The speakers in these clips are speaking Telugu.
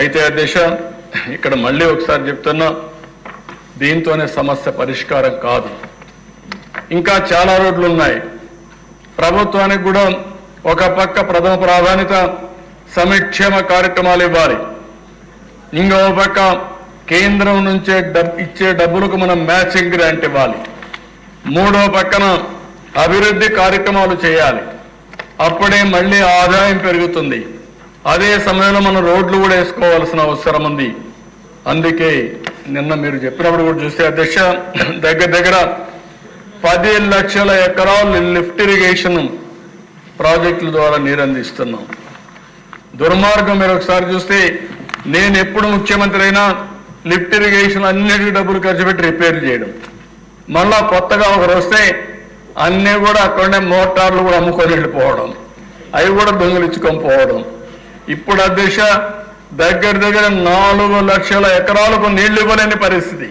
అయితే అధ్యక్ష ఇక్కడ మళ్ళీ ఒకసారి చెప్తున్నా, దీంతోనే సమస్య పరిష్కారం కాదు. ఇంకా చాలా రోడ్లు ఉన్నాయి. ప్రభుత్వానికి కూడా ఒక పక్క ప్రథమ ప్రాధాన్యత సంక్షేమ కార్యక్రమాలు ఇవ్వాలి, ఇంకో పక్క కేంద్రం నుంచే ఇచ్చే డబ్బులకు మనం మ్యాచింగ్ గ్రాంట్ ఇవ్వాలి, మూడో పక్కన అభివృద్ధి కార్యక్రమాలు చేయాలి. అప్పుడే మళ్ళీ ఆదాయం పెరుగుతుంది. అదే సమయంలో మనం రోడ్లు కూడా వేసుకోవాల్సిన అవసరం ఉంది. అందుకే నిన్న మీరు చెప్పినప్పుడు కూడా చూస్తే అధ్యక్ష, దగ్గర 10 లక్షల ఎకరాలు లిఫ్ట్ ఇరిగేషన్ ప్రాజెక్టుల ద్వారా నీరు అందిస్తున్నాం. దుర్మార్గం మీరు ఒకసారి చూస్తే, నేను ఎప్పుడు ముఖ్యమంత్రి అయినా లిఫ్ట్ ఇరిగేషన్ అన్నిటికీ డబ్బులు ఖర్చు పెట్టి రిపేర్ చేయడం, మళ్ళా కొత్తగా ఒకరు వస్తే అన్నీ కూడా అక్కడనే మోటార్లు కూడా అమ్ముకొని వెళ్ళిపోవడం, అవి కూడా దొంగిలించుకొని పోవడం. ఇప్పుడు అధ్యక్ష దగ్గర 4 లక్షల ఎకరాలకు నీళ్లు ఇవ్వలేని పరిస్థితి.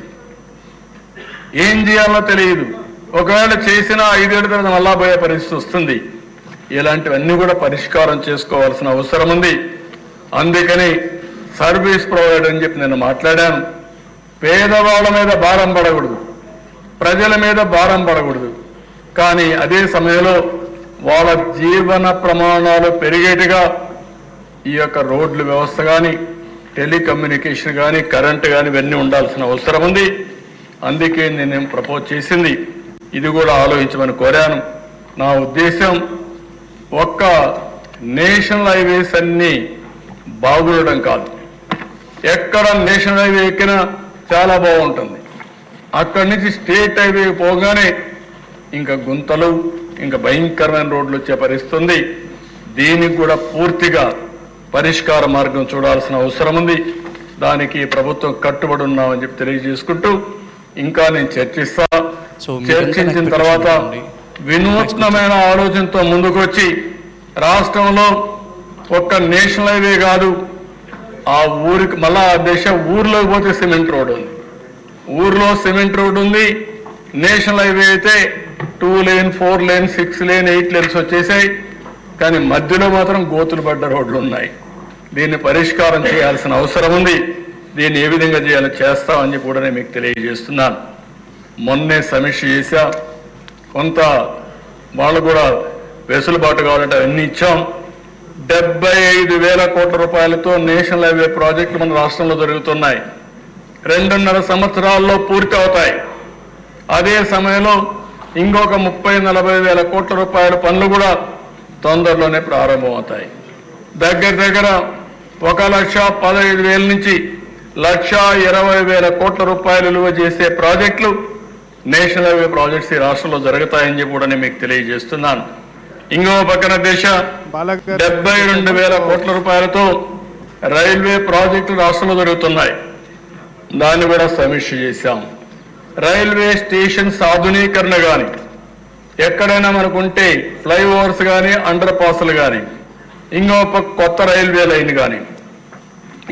ఏం చేయాలో తెలియదు. ఒకవేళ చేసినా 5 ఏళ్ల తర్వాత మళ్ళా పోయే పరిస్థితి వస్తుంది. ఇలాంటివన్నీ కూడా పరిష్కారం చేసుకోవాల్సిన అవసరం ఉంది. అందుకని సర్వీస్ ప్రొవైడర్ అని చెప్పి నేను మాట్లాడాను. పేదవాళ్ళ మీద భారం పడకూడదు, ప్రజల మీద భారం పడకూడదు. కానీ అదే సమయంలో వాళ్ళ జీవన ప్రమాణాలు పెరిగేట్టుగా ఈ యొక్క రోడ్ల వ్యవస్థ కానీ, టెలికమ్యూనికేషన్ కానీ, కరెంటు కానీ ఇవన్నీ ఉండాల్సిన అవసరం ఉంది. అందుకే నేను ప్రపోజ్ చేసింది ఇది కూడా ఆలోచించమని కోరాను. నా ఉద్దేశం ఒక్క నేషనల్ హైవేస్ అన్ని బాగుండడం కాదు, ఎక్కడ నేషనల్ హైవే ఎక్కినా చాలా బాగుంటుంది. అక్కడి నుంచి స్టేట్ హైవే పోగానే ఇంకా గుంతలు, ఇంకా భయంకరమైన రోడ్లు వచ్చే పరిస్థితి ఉంది. దీనికి కూడా పూర్తిగా పరిష్కార మార్గం చూడాల్సిన అవసరం ఉంది. దానికి ప్రభుత్వం కట్టుబడి ఉన్నామని చెప్పి తెలియజేసుకుంటూ, ఇంకా నేను చర్చించిన తర్వాత వినూత్నమైన ఆలోచనతో ముందుకు వచ్చి రాష్ట్రంలో ఒక్క నేషనల్ హైవే కాదు, ఆ ఊరికి మళ్ళా దేశ ఊర్లోకి పోతే సిమెంట్ రోడ్ ఉంది, ఊర్లో సిమెంట్ రోడ్ ఉంది. నేషనల్ హైవే అయితే 2 లేన్ 4 లేన్ 6 లేన్ 8 లేన్స్ వచ్చేసాయి. కానీ మధ్యలో మాత్రం గోతులు పడ్డ రోడ్లు ఉన్నాయి. దీన్ని పరిష్కారం చేయాల్సిన అవసరం ఉంది. దీన్ని ఏ విధంగా చేయాలో చేస్తామని చెప్పి కూడా నేను మీకు తెలియజేస్తున్నాను. మొన్నే సమీక్ష చేశా. కొంత వాళ్ళు కూడా వెసులుబాటు కావాలంటే అవన్నీ ఇచ్చాం. 75,000 కోట్ల రూపాయలతో నేషనల్ హైవే ప్రాజెక్టులు మన రాష్ట్రంలో జరుగుతున్నాయి. 2.5 సంవత్సరాల్లో పూర్తి అవుతాయి. అదే సమయంలో ఇంకొక 30-40 కోట్ల రూపాయల పనులు కూడా తొందరలోనే ప్రారంభమవుతాయి. దగ్గర 1,15,000 నుంచి 1,20,000 కోట్ల రూపాయలు విలువ చేసే ప్రాజెక్టులు నేషనల్ హైవే ప్రాజెక్ట్స్ ఈ రాష్ట్రంలో జరుగుతాయని చెప్పి కూడా నేను మీకు తెలియజేస్తున్నాను. ఇంకో పక్కన దేశ 72,000 కోట్ల రూపాయలతో రైల్వే ప్రాజెక్టులు రాష్ట్రంలో జరుగుతున్నాయి. దాన్ని కూడా సమీక్ష చేశాం. రైల్వే స్టేషన్స్ ఆధునీకరణ కానీ, ఎక్కడైనా మనకుంటే ఫ్లైఓవర్స్ కానీ, అండర్ పాస్లు కానీ, ఇంకో కొత్త రైల్వే లైన్ కానీ,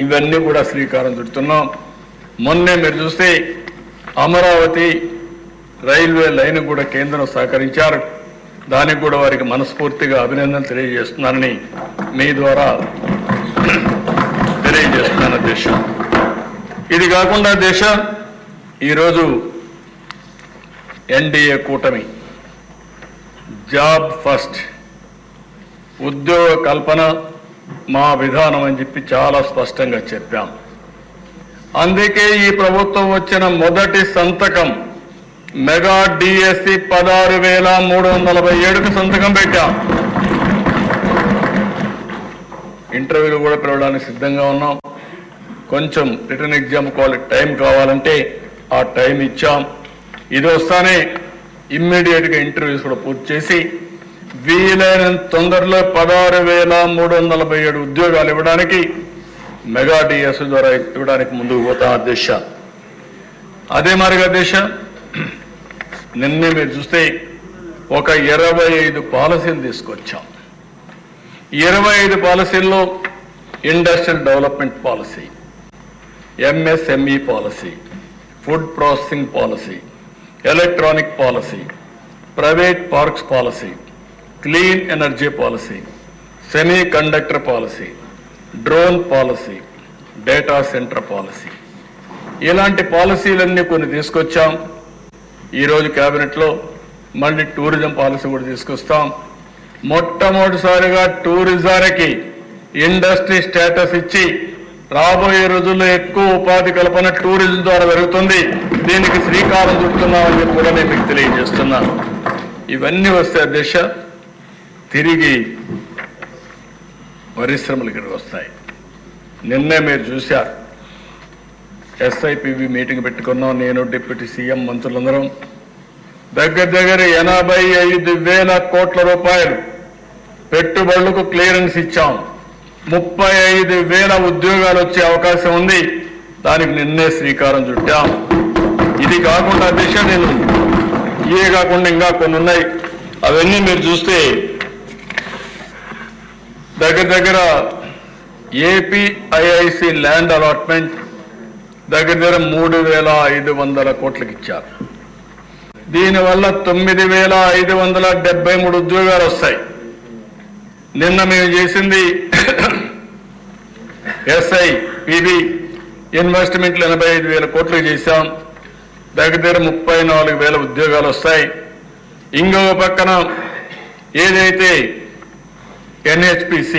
ఇవన్నీ కూడా శ్రీకారం చుడుతున్నాం. మొన్నే మీరు చూస్తే అమరావతి రైల్వే లైన్ కూడా కేంద్రం సహకరించారు. దానికి కూడా వారికి మనస్ఫూర్తిగా అభినందనలు తెలియజేస్తున్నానని మీ ద్వారా తెలియజేస్తున్నాను అధ్యక్ష. ఇది కాకుండా దేశ ఈరోజు ఎన్డీఏ కూటమి జాబ్ ఫస్ట్, ఉద్యోగ కల్పన మా విధానం అని చెప్పి చాలా స్పష్టంగా చెప్పాం. అందుకే ఈ ప్రభుత్వం వచ్చిన మొదటి సంతకం మెగా డిఎస్సి 16,347కు సంతకం పెట్టాం. ఇంటర్వ్యూలు కూడా పిలవడానికి సిద్ధంగా ఉన్నాం. కొంచెం రిటర్న్ ఎగ్జామ్ టైం కావాలంటే ఆ టైం ఇచ్చాం. ఇది వస్తానే ఇమ్మీడియట్గా ఇంటర్వ్యూస్ కూడా పూర్తి చేసి వీలైనంత తొందరలో 16,347 ఉద్యోగాలు ఇవ్వడానికి మెగా డిఎస్ ద్వారా ఇవ్వడానికి ముందుకు పోతాం అధ్యక్ష. అదే మాదిరిగా అధ్యక్ష, నిన్నే మీరు చూస్తే ఒక 25 పాలసీలు తీసుకొచ్చాం. 25 పాలసీల్లో industrial development policy, MSME policy, food processing policy, electronic policy, private parks policy, clean energy policy, semiconductor policy, drone policy, data centre policy. ఇలాంటి పాలసీలన్నీ కొన్ని తీసుకొచ్చాం. ఈరోజు కేబినెట్లో మళ్ళీ టూరిజం పాలసీ కూడా తీసుకొస్తాం. మొట్టమొదటిసారిగా టూరిజానికి ఇండస్ట్రీ స్టేటస్ ఇచ్చి రాబోయే రోజుల్లో ఎక్కువ ఉపాధి కల్పన టూరిజం ద్వారా జరుగుతుంది. దీనికి శ్రీకారం చుడుతున్నామని చెప్పి కూడా నేను మీకు తెలియజేస్తున్నాను. ఇవన్నీ వస్తే దిశ తిరిగి పరిశ్రమలు ఇక్కడికి వస్తాయి. నిన్నే మీరు చూశారు, SIPB మీటింగ్ పెట్టుకున్నాం. నేను డిప్యూటీ సీఎం మంత్రులందరం దగ్గర 85,000 కోట్ల రూపాయలు పెట్టుబడులకు క్లియరెన్స్ ఇచ్చాం. 35,000 ఉద్యోగాలు వచ్చే అవకాశం ఉంది. దానికి నిన్నే శ్రీకారం చుట్టాం. ఇది కాకుండా దిశ నేను ఇవే కాకుండా ఇంకా కొన్ని ఉన్నాయి. అవన్నీ మీరు చూస్తే దగ్గర APIIC ల్యాండ్ అలాట్మెంట్ దగ్గర 3,500 కోట్లకి ఇచ్చారు. దీనివల్ల 9,573 ఉద్యోగాలు వస్తాయి. నిన్న మేము చేసింది SIPB ఇన్వెస్ట్మెంట్లు 85,000 కోట్లు చేశాం. దగ్గర 34,000 ఉద్యోగాలు వస్తాయి. ఇంకొక పక్కన ఏదైతే NHPC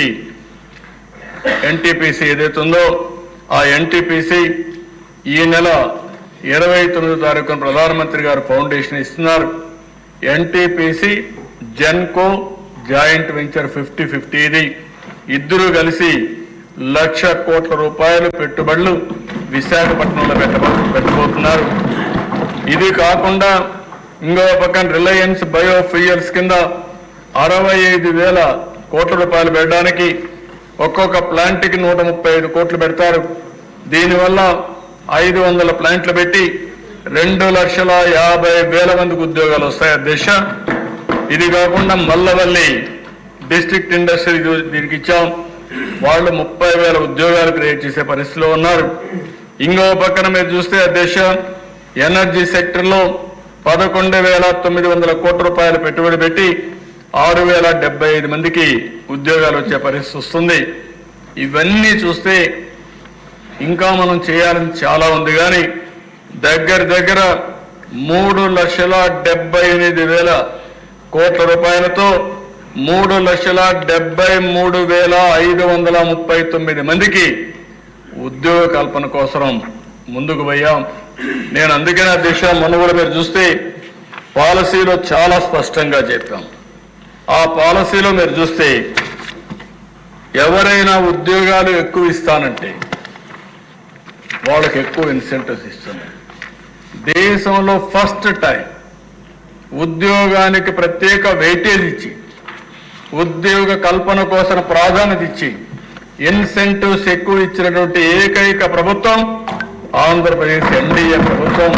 NTPC ఏదైతే ఉందో ఆ NTPC ఈ నెల 29వ తారీఖున ప్రధానమంత్రి గారు ఫౌండేషన్ ఇస్తున్నారు. NTPC జెన్కో జాయింట్ వెంచర్ 50-50 ఇది. ఇద్దరు కలిసి 1,00,000 కోట్ల రూపాయలు పెట్టుబడులు విశాఖపట్నంలో పెట్టబోతున్నారు. ఇది కాకుండా ఇంకో పక్కన రిలయన్స్ బయోఫ్యూయల్స్ కింద 65,000 కోట్ల రూపాయలు పెట్టడానికి ఒక్కొక్క ప్లాంట్కి 135 కోట్లు పెడతారు. దీనివల్ల 500 ప్లాంట్లు పెట్టి 2,50,000 మందికి ఉద్యోగాలు వస్తాయి. దిశ ఇది కాకుండా మల్లవల్లి డిస్ట్రిక్ట్ ఇండస్ట్రీ దీనికి ఇచ్చాం. వాళ్ళు 30,000 ఉద్యోగాలు క్రియేట్ చేసే పరిస్థితిలో ఉన్నారు. ఇంకో పక్కన మీరు చూస్తే దిశ ఎనర్జీ సెక్టర్లో 11,900 కోట్ల రూపాయలు పెట్టుబడి పెట్టి 6,075 మందికి ఉద్యోగాలు వచ్చే పరిస్థితి వస్తుంది. ఇవన్నీ చూస్తే ఇంకా మనం చేయాలని చాలా ఉంది. కానీ దగ్గర 3,78,000 కోట్ల రూపాయలతో 3,73,539 మందికి ఉద్యోగ కల్పన కోసం ముందుకు పోయాం. నేను అందుకనే దిశ మొన్న కూడా మీరు చూస్తే పాలసీలో చాలా స్పష్టంగా చెప్పాం. ఆ పాలసీలో మీరు చూస్తే ఎవరైనా ఉద్యోగాలు ఎక్కువ ఇస్తానంటే వాళ్ళకి ఎక్కువ ఇన్సెంటివ్స్ ఇస్తున్నారు. దేశంలో ఫస్ట్ టైం ఉద్యోగానికి ప్రత్యేక వెయిటేజ్ ఇచ్చి ఉద్యోగ కల్పన కోసం ప్రాధాన్యత ఇచ్చి ఇన్సెంటివ్స్ ఎక్కువ ఇచ్చినటువంటి ఏకైక ప్రభుత్వం ఆంధ్రప్రదేశ్ NDA ప్రభుత్వం.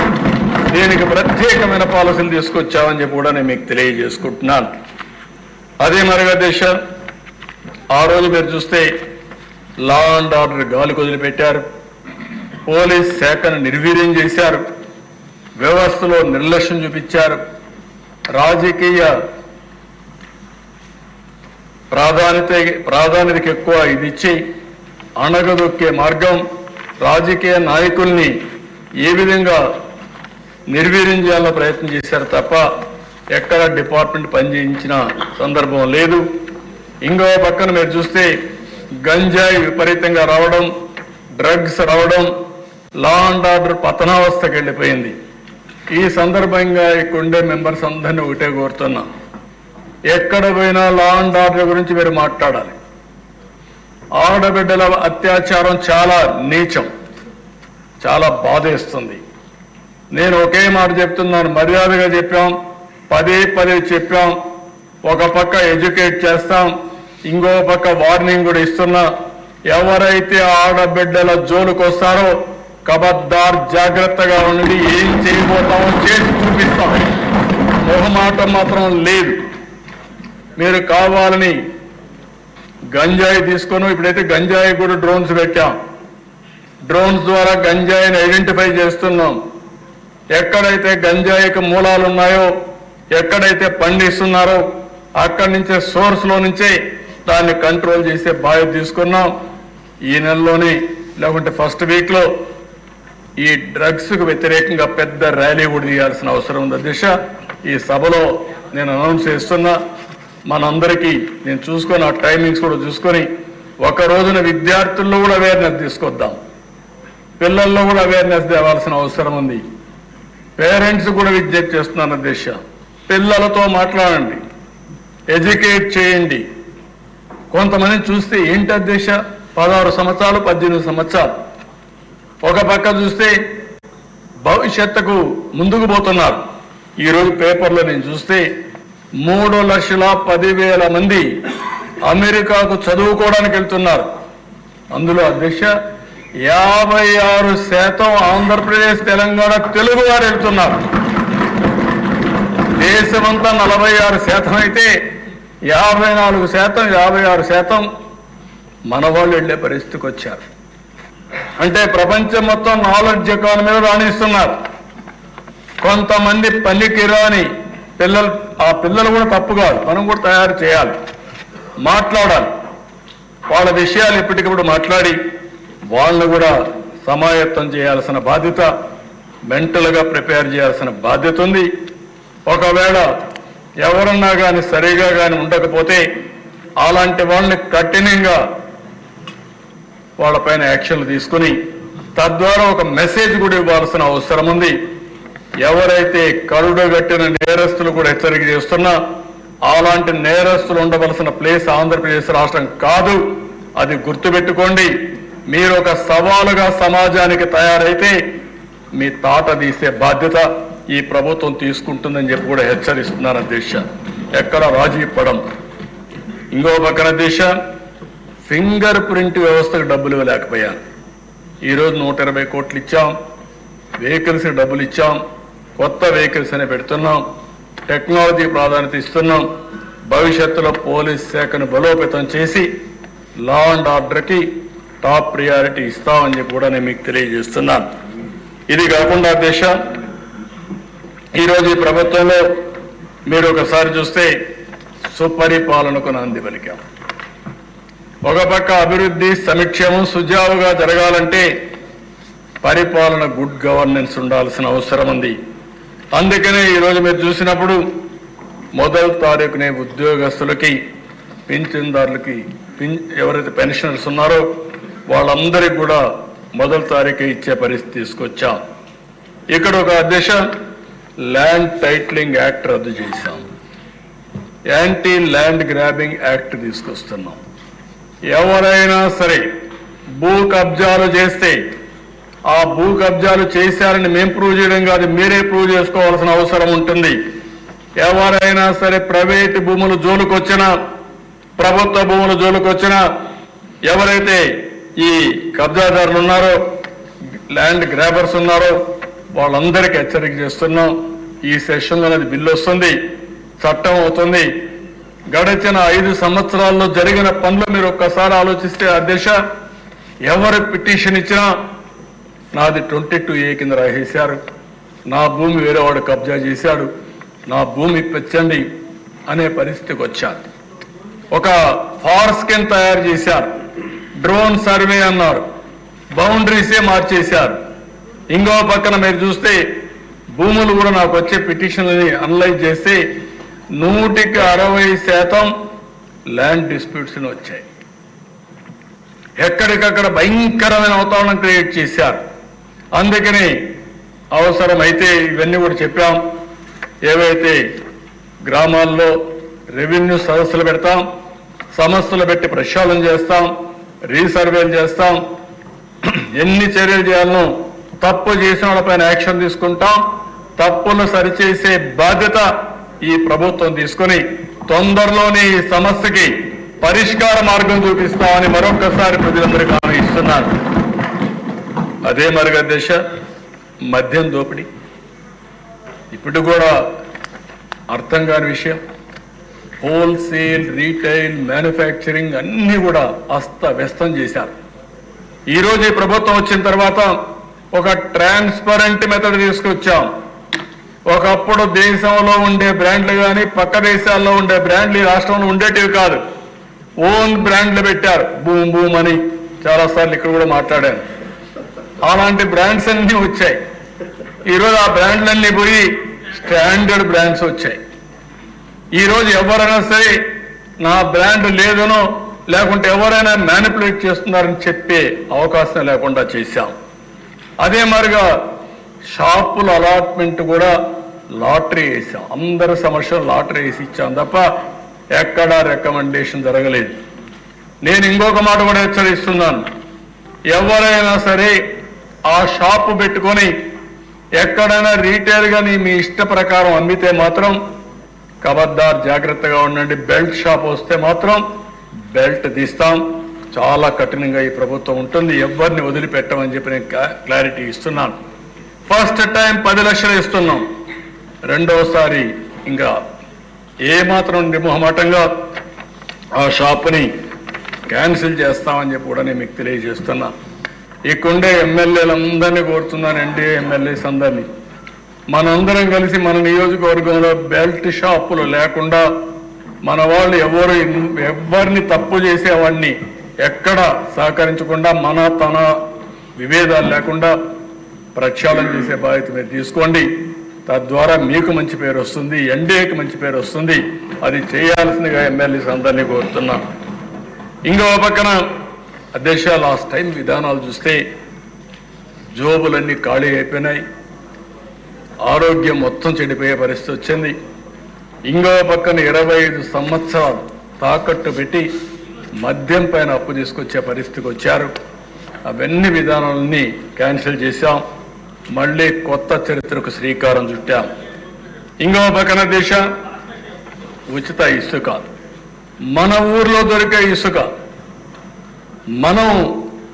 దీనికి ప్రత్యేకమైన పాలసీలు తీసుకొచ్చామని చెప్పి కూడా నేను మీకు తెలియజేసుకుంటున్నాను. అదే మరిగా దిశ ఆ రోజు మీరు చూస్తే లా అండ్ ఆర్డర్ గాలికి వదిలిపెట్టారు. పోలీస్ శాఖను నిర్వీర్యం చేశారు. వ్యవస్థలో నిర్లక్ష్యం చూపించారు. రాజకీయ ప్రాధాన్యతకి ఎక్కువ ఇది ఇచ్చి అణగదొక్కే మార్గం, రాజకీయ నాయకుల్ని ఏ విధంగా నిర్వీర్యం చేయాలని ప్రయత్నం చేశారు తప్ప ఎక్కడ డిపార్ట్మెంట్ పనిచేయించిన సందర్భం లేదు. ఇంకో పక్కన మీరు చూస్తే గంజాయి విపరీతంగా రావడం, డ్రగ్స్ రావడం, లా అండ్ ఆర్డర్ పతనావస్థకి వెళ్ళిపోయింది. ఈ సందర్భంగా ఇక్కడుండే మెంబర్స్ అందరినీ ఒకటే కోరుతున్నా, ఎక్కడ పోయినా లా అండ్ ఆర్డర్ గురించి మీరు మాట్లాడాలి. ఆడబిడ్డల అత్యాచారం చాలా నీచం, చాలా బాధేస్తుంది. నేను ఒకే మాట చెప్తున్నాను, మర్యాదగా చెప్పాం, పదే చెప్పాం. ఒక పక్క ఎడ్యుకేట్ చేస్తాం, ఇంకో పక్క వార్నింగ్ కూడా ఇస్తున్నా. ఎవరైతే ఆడబిడ్డల జోలుకు వస్తారో కబద్దార్ జాగ్రత్తగా ఉండి ఏం చేయబోతామో చేసి చూపిస్తాం. మొహమాటం మాత్రం లేదు. మీరు కావాలని గంజాయి తీసుకొని, ఇప్పుడైతే గంజాయి కూడా డ్రోన్స్ పెట్టాం. డ్రోన్స్ ద్వారా గంజాయిని ఐడెంటిఫై చేస్తున్నాం. ఎక్కడైతే గంజాయికి మూలాలు ఉన్నాయో, ఎక్కడైతే పండిస్తున్నారో అక్కడి నుంచే సోర్స్లో నుంచే దాన్ని కంట్రోల్ చేసే బాధ్యత తీసుకున్నాం. ఈ నెలలోనే లేకుంటే ఫస్ట్ వీక్లో ఈ డ్రగ్స్కు వ్యతిరేకంగా పెద్ద ర్యాలీ కూడా తీయాల్సిన అవసరం ఉంది అధ్యక్ష. ఈ సభలో నేను అనౌన్స్ చేస్తున్నా, మనందరికీ నేను చూసుకొని ఆ టైమింగ్స్ కూడా చూసుకొని ఒక రోజున విద్యార్థుల్లో కూడా అవేర్నెస్ తీసుకొద్దాం, పిల్లల్లో కూడా అవేర్నెస్ తేవాల్సిన అవసరం ఉంది. పేరెంట్స్ కూడా విజ్ఞప్తి చేస్తున్నాను అధ్యక్ష, పిల్లలతో మాట్లాడండి, ఎడ్యుకేట్ చేయండి. కొంతమంది చూస్తే ఏంటి అధ్యక్ష 16 సంవత్సరాలు 18 సంవత్సరాలు ఒక పక్క చూస్తే భవిష్యత్తుకు ముందుకు పోతున్నారు. ఈరోజు పేపర్లో నేను చూస్తే 3,10,000 మంది అమెరికాకు చదువుకోవడానికి వెళ్తున్నారు. అందులో అధ్యక్ష 56% ఆంధ్రప్రదేశ్ తెలంగాణ తెలుగు వారు వెళ్తున్నారు. దేశమంతా 46% అయితే 54% 56% మన వాళ్ళు వెళ్లే పరిస్థితికి వచ్చారు. అంటే ప్రపంచం మొత్తం నాలెడ్జ్ ఎకానమీలో రాణిస్తున్నారు. కొంతమంది పనికిరాని పిల్లలు, ఆ పిల్లలు కూడా తప్పు కాదు, మనం కూడా తయారు చేయాలి, మాట్లాడాలి. వాళ్ళ విషయాలు ఎప్పటికప్పుడు మాట్లాడి వాళ్ళను కూడా సమాయత్తం చేయాల్సిన బాధ్యత, మెంటల్గా ప్రిపేర్ చేయాల్సిన బాధ్యత ఉంది. ఒకవేళ ఎవరన్నా కానీ సరిగా కానీ ఉండకపోతే అలాంటి వాళ్ళని కఠినంగా వాళ్ళపైన యాక్షన్లు తీసుకుని తద్వారా ఒక మెసేజ్ కూడా ఇవ్వాల్సిన అవసరం ఉంది. ఎవరైతే కరుడుగట్టిన నేరస్తులు కూడా హెచ్చరిక చేస్తున్నా అలాంటి నేరస్తులు ఉండవలసిన ప్లేస్ ఆంధ్రప్రదేశ్ రాష్ట్రం కాదు, అది గుర్తుపెట్టుకోండి. మీరు ఒక సవాలుగా సమాజానికి తయారైతే మీ తాట తీసే బాధ్యత ఈ ప్రభుత్వం తీసుకుంటుందని చెప్పి కూడా హెచ్చరిస్తున్నారు అధ్యక్ష. ఎక్కడ రాజీ పడం. ఇంకో పక్కన అధ్యక్ష, ఫింగర్ ప్రింట్ వ్యవస్థకు డబ్బులు ఇవ్వలేకపోయాను. ఈరోజు 120 కోట్లు ఇచ్చాం, వెహికల్స్ డబ్బులు ఇచ్చాం, కొత్త వెహికల్స్ అని పెడుతున్నాం, టెక్నాలజీ ప్రాధాన్యత ఇస్తున్నాం. భవిష్యత్తులో పోలీస్ శాఖను బలోపేతం చేసి లా అండ్ ఆర్డర్కి టాప్ ప్రియారిటీ ఇస్తామని చెప్పి కూడా నేను మీకు తెలియజేస్తున్నాను. ఇది కాకుండా అధ్యక్ష, ఈరోజు ఈ ప్రభుత్వంలో మీరు ఒకసారి చూస్తే సుపరిపాలనకు నాంది పలికాం. ఒక పక్క అభివృద్ధి సంక్షేమం సుజావుగా జరగాలంటే పరిపాలన గుడ్ గవర్నెన్స్ ఉండాల్సిన అవసరం ఉంది. అందుకనే ఈరోజు మీరు చూసినప్పుడు 1వ తారీఖునే ఉద్యోగస్తులకి, పింఛన్దారులకి, ఎవరైతే పెన్షనర్స్ ఉన్నారో వాళ్ళందరికీ కూడా 1వ తారీఖు ఇచ్చే పరిస్థితి తీసుకొచ్చాం. ఇక్కడ ఒక అధ్యక్ష ల్యాండ్ టైటిలింగ్ యాక్ట్ రద్దు చేశాం, యాంటీ ల్యాండ్ గ్రాబింగ్ యాక్ట్ తీసుకొస్తున్నాం. ఎవరైనా సరే భూ కబ్జాలు చేస్తే ఆ భూ కబ్జాలు చేశారని మేము ప్రూవ్ చేయడం కాదు, మీరే ప్రూవ్ చేసుకోవాల్సిన అవసరం ఉంటుంది. ఎవరైనా సరే ప్రైవేటు భూములు జోలుకొచ్చినా, ప్రభుత్వ భూములు జోలుకొచ్చినా, ఎవరైతే ఈ కబ్జాదారులు ఉన్నారో, ల్యాండ్ గ్రాబర్స్ ఉన్నారో వాళ్ళందరికీ హెచ్చరిక చేస్తున్నాం. ఈ సెషన్లో అనేది బిల్లు వస్తుంది, చట్టం అవుతుంది. గడిచిన 5 సంవత్సరాల్లో జరిగిన పనులు మీరు ఒక్కసారి ఆలోచిస్తే అధ్యక్ష, ఎవరు పిటిషన్ ఇచ్చినా నాది 22A కింద రాసేశారు, నా భూమి వేరే వాడు కబ్జా చేశాడు, నా భూమి ఇప్పించండి అనే పరిస్థితికి వచ్చారు. ఒక ఫార్ స్కాన్ తయారు చేశారు, డ్రోన్ సర్వే అన్నారు, బౌండరీసే మార్చేశారు. ఇంకో పక్కన మీరు చూస్తే భూములు కూడా నాకు వచ్చే పిటిషన్లని అనలైజ్ చేస్తే 160% ల్యాండ్ డిస్ప్యూట్స్ వచ్చాయి. ఎక్కడికక్కడ భయంకరమైన వాతావరణం క్రియేట్ చేశారు. అందుకని అవసరమైతే ఇవన్నీ కూడా చెప్పాం. ఏవైతే గ్రామాల్లో రెవెన్యూ సదస్సులు పెడతాం, సమస్యలు పెట్టి ప్రక్షాళన చేస్తాం, రీసర్వేలు చేస్తాం, ఎన్ని చర్యలు చేయాలనో తప్పు చేసిన వాళ్ళపైన యాక్షన్ తీసుకుంటాం. తప్పులు సరిచేసే బాధ్యత ఈ ప్రభుత్వం తీసుకొని తొందరలోనే ఈ సమస్యకి పరిష్కార మార్గం చూపిస్తామని మరొకసారి ప్రజలందరికీ హామీ ఇస్తున్నారు. అదే మరిగా దశ మద్యం దోపిడీ ఇప్పుడు కూడా అర్థం కాని విషయం. హోల్సేల్, రీటైల్, మ్యానుఫ్యాక్చరింగ్ అన్నీ కూడా అస్తవ్యస్తం చేశారు. ఈరోజు ఈ ప్రభుత్వం వచ్చిన తర్వాత ఒక ట్రాన్స్పరెంట్ మెథడ్ తీసుకొచ్చాం. ఒకప్పుడు దేశంలో ఉండే బ్రాండ్లు కానీ పక్క దేశాల్లో ఉండే బ్రాండ్లు ఈ రాష్ట్రంలో ఉండేటివి కాదు, ఓన్ బ్రాండ్లు పెట్టారు. బూమ్ బూమ్ అని, చాలాసార్లు ఇక్కడ కూడా మాట్లాడాను. అలాంటి బ్రాండ్స్ అన్నీ వచ్చాయి. ఈరోజు ఆ బ్రాండ్లన్నీ పోయి స్టాండర్డ్ బ్రాండ్స్ వచ్చాయి. ఈరోజు ఎవరైనా సరే నా బ్రాండ్ లేదనో లేకుంటే ఎవరైనా మ్యానిపులేట్ చేస్తున్నారని చెప్పే అవకాశం లేకుండా చేశాం. అదే మరిగా షాపుల అలాట్మెంట్ కూడా లాటరీ వేసాం. అందరి సమస్యలు లాటరీ వేసి ఇచ్చాం తప్ప ఎక్కడా రికమెండేషన్ జరగలేదు. నేను ఇంకొక మాట కూడా హెచ్చరిస్తున్నాను. ఎవరైనా సరే ఆ షాపు పెట్టుకొని ఎక్కడైనా రీటైల్గా మీ ఇష్ట ప్రకారం అమ్మితే మాత్రం ఖబర్దార్ జాగ్రత్తగా ఉండండి. బెల్ట్ షాప్ వస్తే మాత్రం బెల్ట్ తీస్తాం. చాలా కఠినంగా ఈ ప్రభుత్వం ఉంటుంది. ఎవరిని వదిలిపెట్టమని చెప్పి నేను క్లారిటీ ఇస్తున్నాను. ఫస్ట్ టైం 10 లక్షలు ఇస్తున్నాం. రెండోసారి ఇంకా ఏమాత్రం నిర్మోహమాటంగా ఆ షాపుని క్యాన్సిల్ చేస్తామని చెప్పి కూడా నేను మీకు తెలియజేస్తున్నా. ఇక్కడే ఎమ్మెల్యేలందరినీ కోరుతున్నాను, ఎన్డీఏ ఎమ్మెల్యేస్ అందరినీ, మనందరం కలిసి మన నియోజకవర్గంలో బెల్ట్ షాపులు లేకుండా మన వాళ్ళు ఎవరిని తప్పు చేసేవాడిని ఎక్కడ సహకరించకుండా తన విభేదాలు లేకుండా ప్రక్షాళన చేసే బాధ్యత మీరు తీసుకోండి. తద్వారా మీకు మంచి పేరు వస్తుంది, ఎన్డీఏకి మంచి పేరు వస్తుంది. అది చేయాల్సిందిగా ఎమ్మెల్యేస్ అందరినీ కోరుతున్నాం. ఇంకో పక్కన అధ్యక్ష, లాస్ట్ టైం విధానాలు చూస్తే జోబులన్నీ ఖాళీ అయిపోయినాయి, ఆరోగ్యం మొత్తం చెడిపోయే పరిస్థితి వచ్చింది. ఇంకో పక్కన 25 సంవత్సరాలు తాకట్టు పెట్టి మద్యం పైన అప్పు తీసుకొచ్చే పరిస్థితికి వచ్చారు. అవన్నీ విధానాలని క్యాన్సిల్ చేశాం. మళ్ళీ కొత్త చరిత్రకు శ్రీకారం చుట్టాం. ఇంకో పక్కన దేశ ఉచిత ఇసుక, మన ఊర్లో దొరికే ఇసుక మనం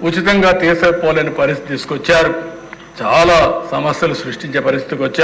ఉచితంగా తీసుకోలేని పరిస్థితి తీసుకొచ్చారు. చాలా సమస్యలు సృష్టించే పరిస్థితికి వచ్చారు.